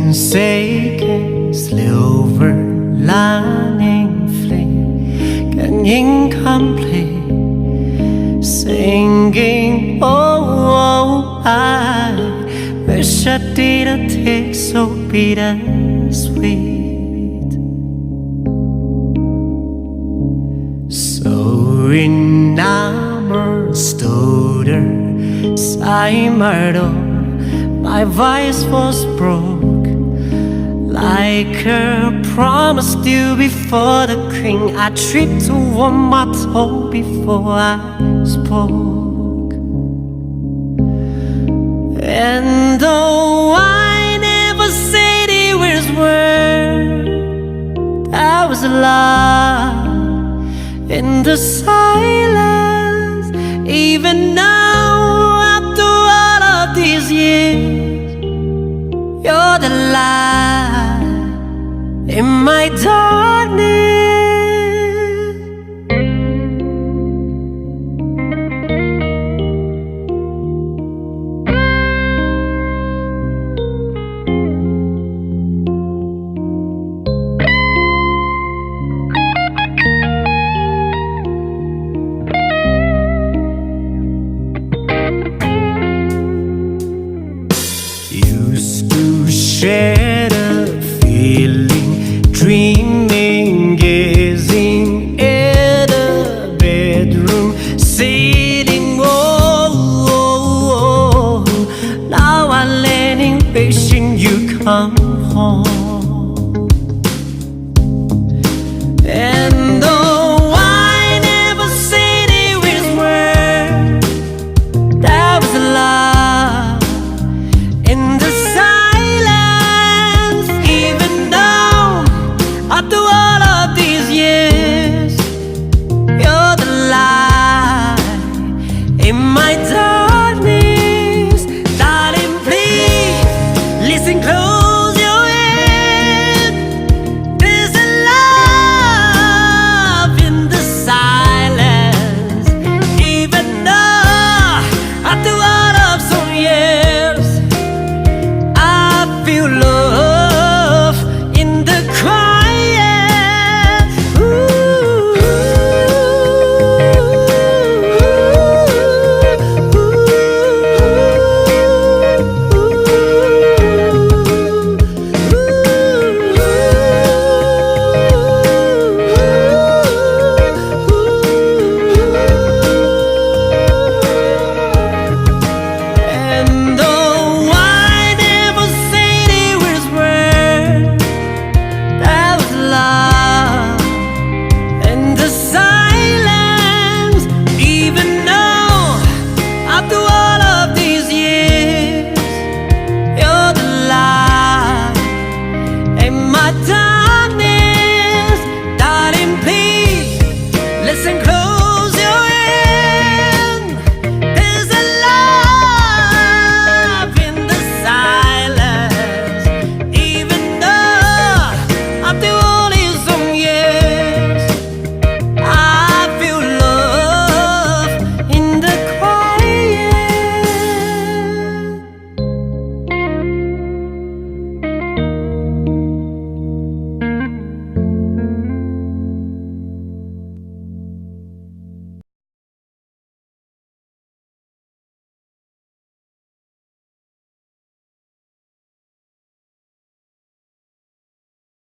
forsaken silver lining flame can incomplete singing. Oh, I wish I didn't take so bittersweet. So enamored stutter Saimardo, my voice was broke like a promise due before the king. I tripped to one my toe before I spoke. And though I never said it was word, I was alive in the silence. Even now, after all of these years, you're the light in my dark.